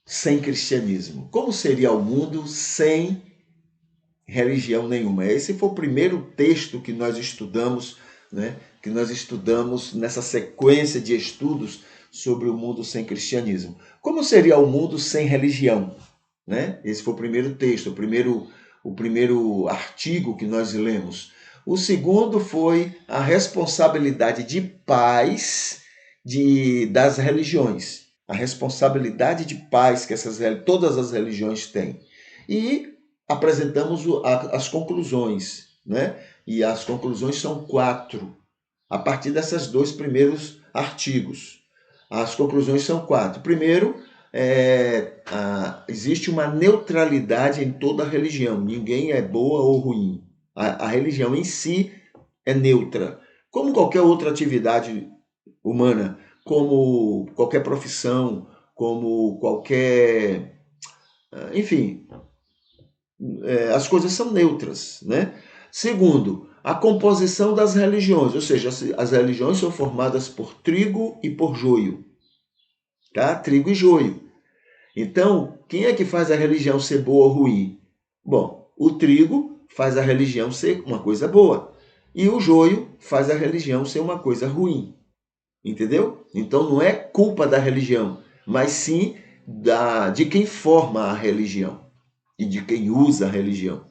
sem cristianismo? Como seria o mundo sem religião nenhuma? Esse foi o primeiro texto que nós estudamos, né? Que nós estudamos nessa sequência de estudos sobre o mundo sem cristianismo. Como seria o mundo sem religião? Né? Esse foi o primeiro texto, o primeiro artigo que nós lemos. O segundo foi a responsabilidade de pais das religiões. A responsabilidade de pais que todas as religiões têm. E apresentamos as conclusões. Né? E as conclusões são 4, a partir desses 2 primeiros artigos. As conclusões são 4. Primeiro, existe uma neutralidade em toda a religião. Ninguém é boa ou ruim. A religião em si é neutra. Como qualquer outra atividade humana, como qualquer profissão, como qualquer... Enfim, as coisas são neutras, né? Segundo, a composição das religiões, ou seja, as religiões são formadas por trigo e por joio, tá? Trigo e joio. Então, quem é que faz a religião ser boa ou ruim? Bom, o trigo faz a religião ser uma coisa boa e o joio faz a religião ser uma coisa ruim, entendeu? Então não é culpa da religião, mas sim de quem forma a religião e de quem usa a religião.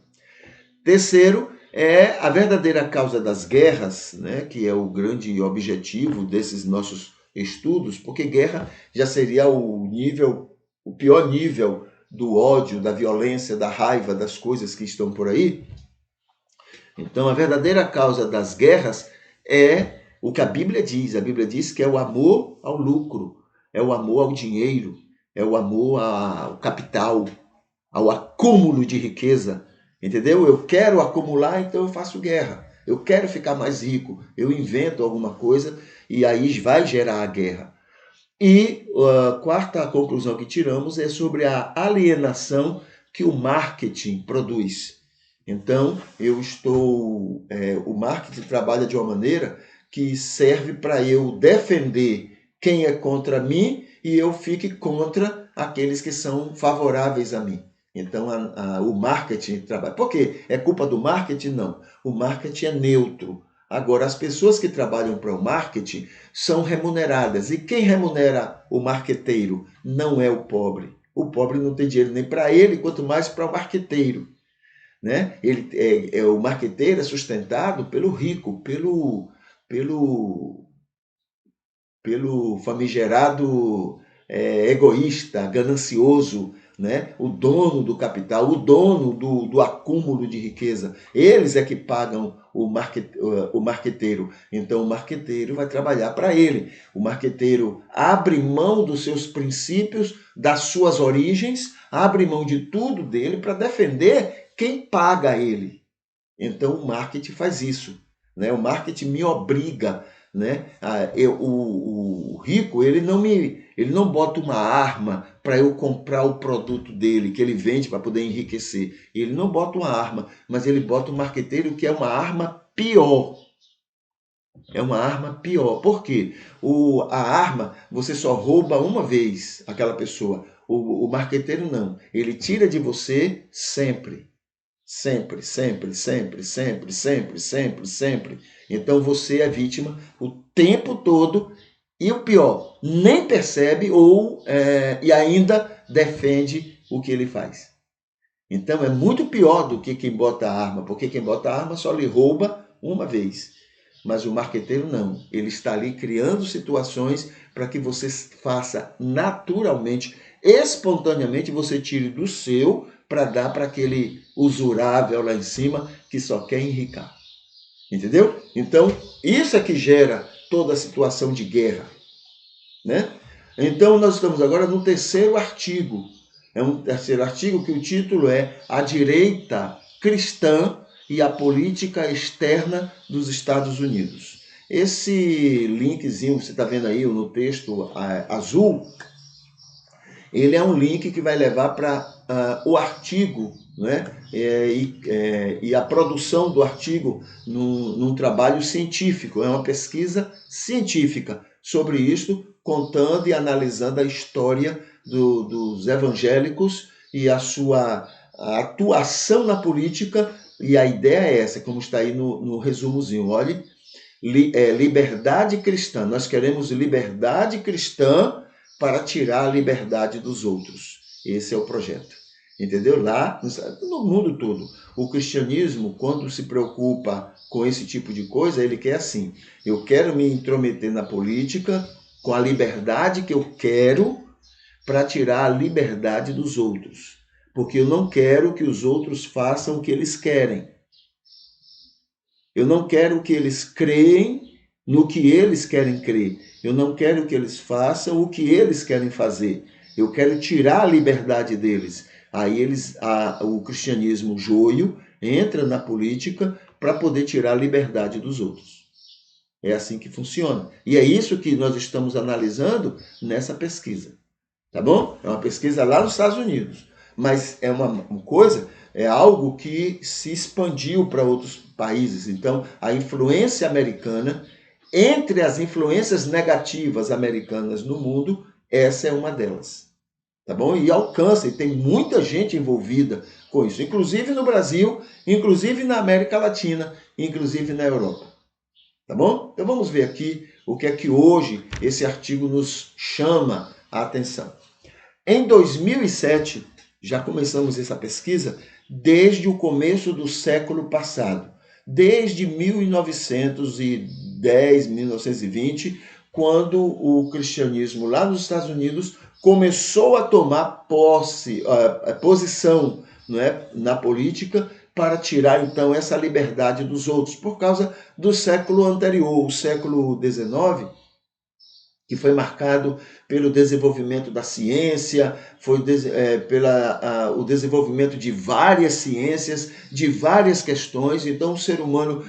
Terceiro, é a verdadeira causa das guerras, né, que é o grande objetivo desses nossos estudos, porque guerra já seria o pior nível do ódio, da violência, da raiva, das coisas que estão por aí. Então, a verdadeira causa das guerras é o que a Bíblia diz. A Bíblia diz que é o amor ao lucro, é o amor ao dinheiro, é o amor ao capital, ao acúmulo de riqueza. Entendeu? Eu quero acumular, então eu faço guerra. Eu quero ficar mais rico, eu invento alguma coisa e aí vai gerar a guerra. E a quarta conclusão que tiramos é sobre a alienação que o marketing produz. Então, o marketing trabalha de uma maneira que serve para eu defender quem é contra mim e eu fique contra aqueles que são favoráveis a mim. Então, o marketing trabalha. Por quê? É culpa do marketing? Não. O marketing é neutro. Agora, as pessoas que trabalham para o marketing são remuneradas. E quem remunera o marqueteiro não é o pobre. O pobre não tem dinheiro nem para ele, quanto mais para o marqueteiro. Né? O marqueteiro é sustentado pelo rico, pelo, pelo famigerado egoísta, ganancioso, né? O dono do capital, o dono do acúmulo de riqueza. Eles é que pagam o marqueteiro. Então, o marqueteiro vai trabalhar para ele. O marqueteiro abre mão dos seus princípios, das suas origens, abre mão de tudo dele para defender quem paga ele. Então, o marketing faz isso. Né? O marketing me obriga, né? O rico ele não bota uma arma para eu comprar o produto dele, que ele vende para poder enriquecer. Ele não bota uma arma, mas ele bota um marqueteiro que é uma arma pior. É uma arma pior. Por quê? A arma, você só rouba uma vez aquela pessoa. O marqueteiro não. Ele tira de você sempre. Sempre, sempre, sempre, sempre, sempre, sempre, sempre. Então você é vítima o tempo todo e o pior, nem percebe e ainda defende o que ele faz. Então é muito pior do que quem bota a arma, porque quem bota a arma só lhe rouba uma vez. Mas o marqueteiro não. Ele está ali criando situações para que você faça naturalmente, espontaneamente, você tire do seu para dar para aquele usurável lá em cima que só quer enricar. Entendeu? Então, isso é que gera toda a situação de guerra. Né? Então, nós estamos agora no terceiro artigo. É um terceiro artigo que o título é A Direita Cristã e a Política Externa dos Estados Unidos. Esse linkzinho que você está vendo aí no texto azul, ele é um link que vai levar para o artigo, né? E a produção do artigo num trabalho científico, é uma pesquisa científica sobre isso, contando e analisando a história dos evangélicos e a sua atuação na política, e a ideia é essa, como está aí no resumozinho. Olhe, liberdade cristã. Nós queremos liberdade cristã para tirar a liberdade dos outros. Esse é o projeto. Entendeu? Lá, no mundo todo, o cristianismo, quando se preocupa com esse tipo de coisa, ele quer assim: eu quero me intrometer na política com a liberdade que eu quero para tirar a liberdade dos outros. Porque eu não quero que os outros façam o que eles querem. Eu não quero que eles creem no que eles querem crer. Eu não quero que eles façam o que eles querem fazer. Eu quero tirar a liberdade deles. Aí o cristianismo joio entra na política para poder tirar a liberdade dos outros. É assim que funciona. E é isso que nós estamos analisando nessa pesquisa. Tá bom? É uma pesquisa lá nos Estados Unidos. Mas é uma coisa, é algo que se expandiu para outros países. Então, a influência americana, entre as influências negativas americanas no mundo, essa é uma delas. Tá bom? E alcança, e tem muita gente envolvida com isso, inclusive no Brasil, inclusive na América Latina, inclusive na Europa. Tá bom? Então vamos ver aqui o que é que hoje esse artigo nos chama a atenção. Em 2007, já começamos essa pesquisa desde o começo do século passado, desde 1910, 1920, quando o cristianismo lá nos Estados Unidos começou a tomar posição, não é, na política para tirar então essa liberdade dos outros, por causa do século anterior, o século XIX, que foi marcado pelo desenvolvimento da ciência, o desenvolvimento de várias ciências, de várias questões. Então o ser humano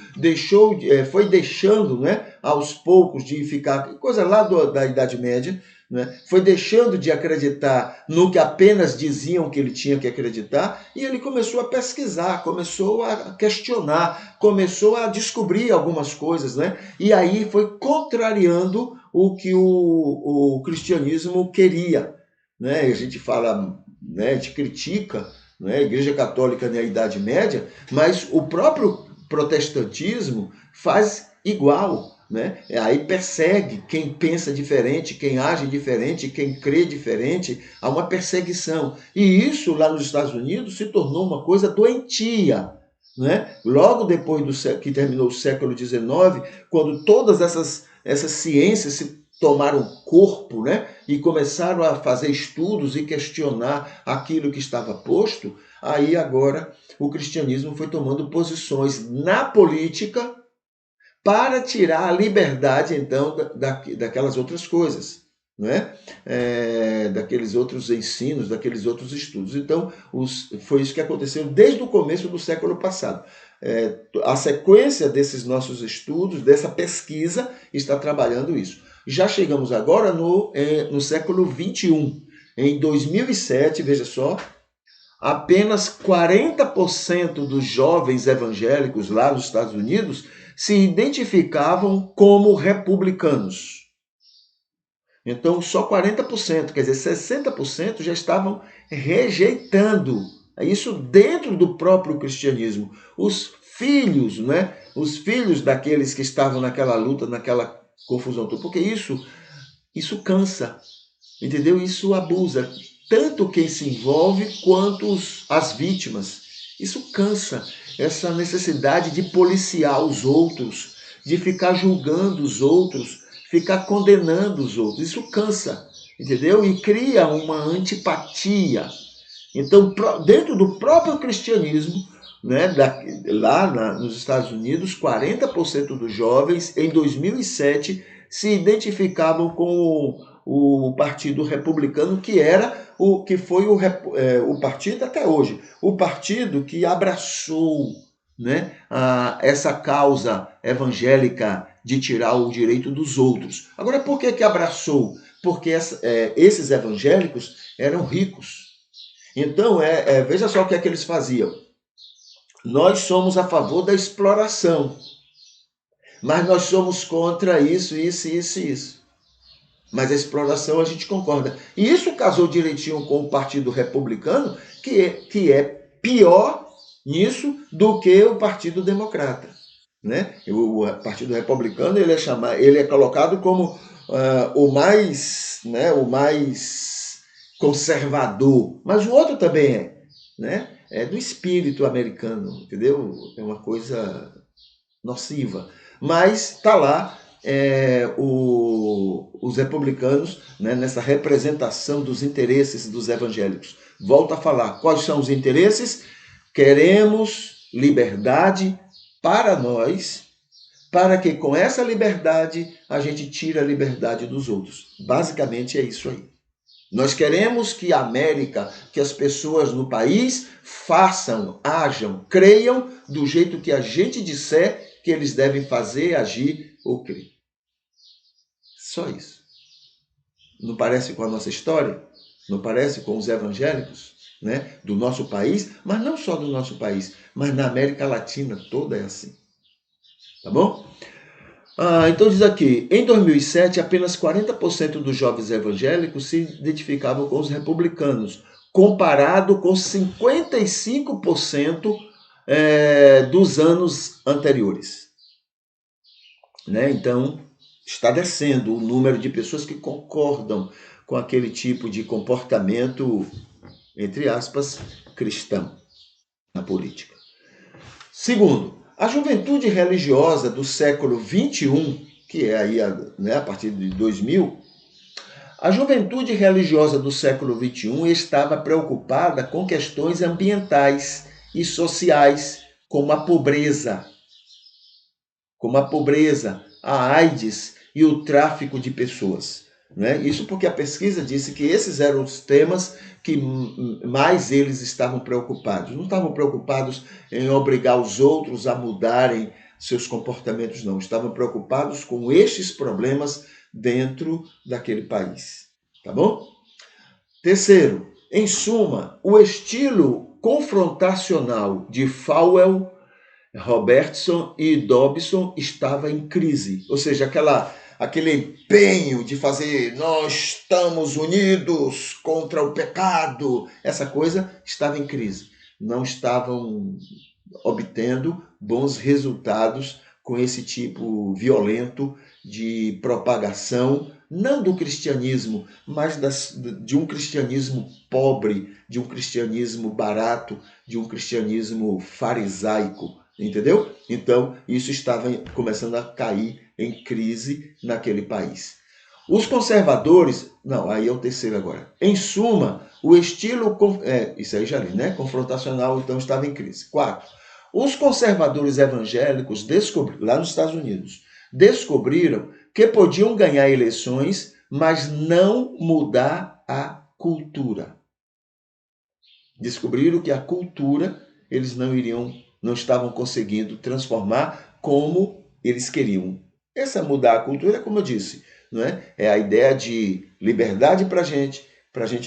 foi deixando, né, aos poucos de ficar, coisa lá da Idade Média, né, foi deixando de acreditar no que apenas diziam que ele tinha que acreditar, e ele começou a pesquisar, começou a questionar, começou a descobrir algumas coisas, né? E aí foi contrariando o que o cristianismo queria, né? A gente fala, né, a gente critica, né, a Igreja Católica na Idade Média, mas o próprio protestantismo faz igual, né? Aí persegue quem pensa diferente, quem age diferente, quem crê diferente, há uma perseguição. E isso lá nos Estados Unidos se tornou uma coisa doentia, né? Logo depois que terminou o século XIX, quando todas essas ciências se tomaram corpo, né, e começaram a fazer estudos e questionar aquilo que estava posto, aí agora o cristianismo foi tomando posições na política para tirar a liberdade, então, daquelas outras coisas, não é? Daqueles outros ensinos, daqueles outros estudos. Então, foi isso que aconteceu desde o começo do século passado. A sequência desses nossos estudos, dessa pesquisa, está trabalhando isso. Já chegamos agora no século XXI. Em 2007, veja só, apenas 40% dos jovens evangélicos lá nos Estados Unidos se identificavam como republicanos. Então, só 40%, quer dizer, 60% já estavam rejeitando. Isso dentro do próprio cristianismo. Os filhos, né? Os filhos daqueles que estavam naquela luta, naquela confusão toda. Porque isso cansa, entendeu? Isso abusa. Tanto quem se envolve quanto as vítimas. Isso cansa. Essa necessidade de policiar os outros, de ficar julgando os outros, ficar condenando os outros. Isso cansa, entendeu? E cria uma antipatia. Então, dentro do próprio cristianismo, né, nos Estados Unidos, 40% dos jovens, em 2007, se identificavam com o Partido Republicano, que foi o partido até hoje, o partido que abraçou, né, essa causa evangélica de tirar o direito dos outros. Agora, por que abraçou? Porque esses evangélicos eram ricos. Então, veja só o que é que eles faziam. Nós somos a favor da exploração, mas nós somos contra isso, isso, isso e isso. Mas a exploração a gente concorda. E isso casou direitinho com o Partido Republicano, que é pior nisso do que o Partido Democrata. Né? O Partido Republicano ele é colocado como o mais conservador, mas o outro também é, né? É do espírito americano, entendeu? É uma coisa nociva. Mas está lá os republicanos, né, nessa representação dos interesses dos evangélicos. Volto a falar, quais são os interesses? Queremos liberdade para nós, para que com essa liberdade a gente tire a liberdade dos outros. Basicamente é isso aí. Nós queremos que a América, que as pessoas no país façam, ajam, creiam do jeito que a gente disser que eles devem fazer, agir ou crer. Só isso. Não parece com a nossa história? Não parece com os evangélicos, né, do nosso país? Mas não só do nosso país, mas na América Latina toda é assim. Tá bom? Então diz aqui, em 2007, apenas 40% dos jovens evangélicos se identificavam com os republicanos, comparado com 55% dos anos anteriores. Né? Então, está descendo o número de pessoas que concordam com aquele tipo de comportamento, entre aspas, cristão na política. Segundo, a juventude religiosa do século XXI, que é aí a partir de 2000, a juventude religiosa do século XXI estava preocupada com questões ambientais e sociais, como a pobreza, a AIDS e o tráfico de pessoas. Né? Isso porque a pesquisa disse que esses eram os temas que mais eles estavam preocupados. Não estavam preocupados em obrigar os outros a mudarem seus comportamentos, não. Estavam preocupados com estes problemas dentro daquele país. Tá bom? Terceiro, em suma, o estilo confrontacional de Falwell, Robertson e Dobson estava em crise. Ou seja, aquele empenho de fazer nós estamos unidos contra o pecado, essa coisa estava em crise. Não estavam obtendo bons resultados com esse tipo violento de propagação, não do cristianismo, mas de um cristianismo pobre, de um cristianismo barato, de um cristianismo farisaico. Entendeu? Então, isso estava começando a cair em crise naquele país. Os conservadores, não, aí é o terceiro agora. Em suma, o estilo, isso aí já li, né? Confrontacional, então estava em crise. 4. Os conservadores evangélicos lá nos Estados Unidos, descobriram que podiam ganhar eleições, mas não mudar a cultura. Descobriram que a cultura eles não estavam conseguindo transformar como eles queriam. Essa mudar a cultura, como eu disse, não é? É a ideia de liberdade para a gente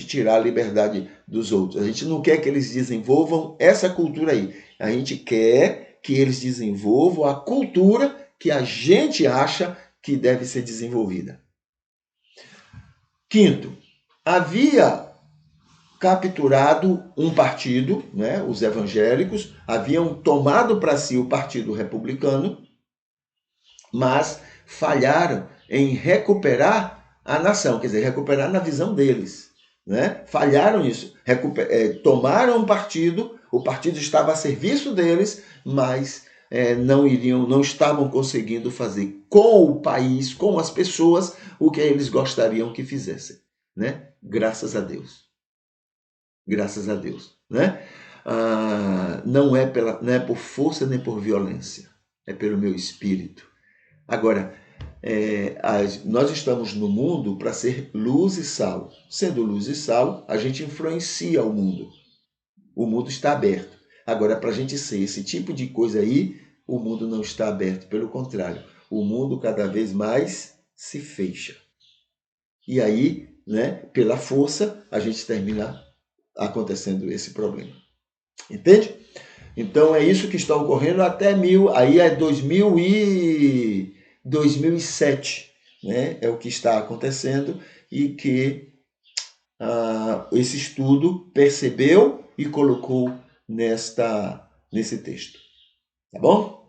tirar a liberdade dos outros. A gente não quer que eles desenvolvam essa cultura aí. A gente quer que eles desenvolvam a cultura que a gente acha que deve ser desenvolvida. Quinto, havia capturado um partido, né? Os evangélicos haviam tomado para si o Partido Republicano, mas falharam em recuperar a nação, quer dizer, recuperar na visão deles. Né? Falharam nisso. Tomaram um partido, o partido estava a serviço deles, mas não estavam conseguindo fazer com o país, com as pessoas, o que eles gostariam que fizessem. Né? Graças a Deus. Graças a Deus. Né? Não é por força nem por violência, é pelo meu espírito. Agora, nós estamos no mundo para ser luz e sal. Sendo luz e sal, a gente influencia o mundo. O mundo está aberto. Agora, para a gente ser esse tipo de coisa aí, o mundo não está aberto. Pelo contrário, o mundo cada vez mais se fecha. E aí, né, pela força, a gente termina acontecendo esse problema. Entende? Então, é isso que está ocorrendo até aí é 2007, né? É o que está acontecendo e que esse estudo percebeu e colocou nesse texto. Tá bom?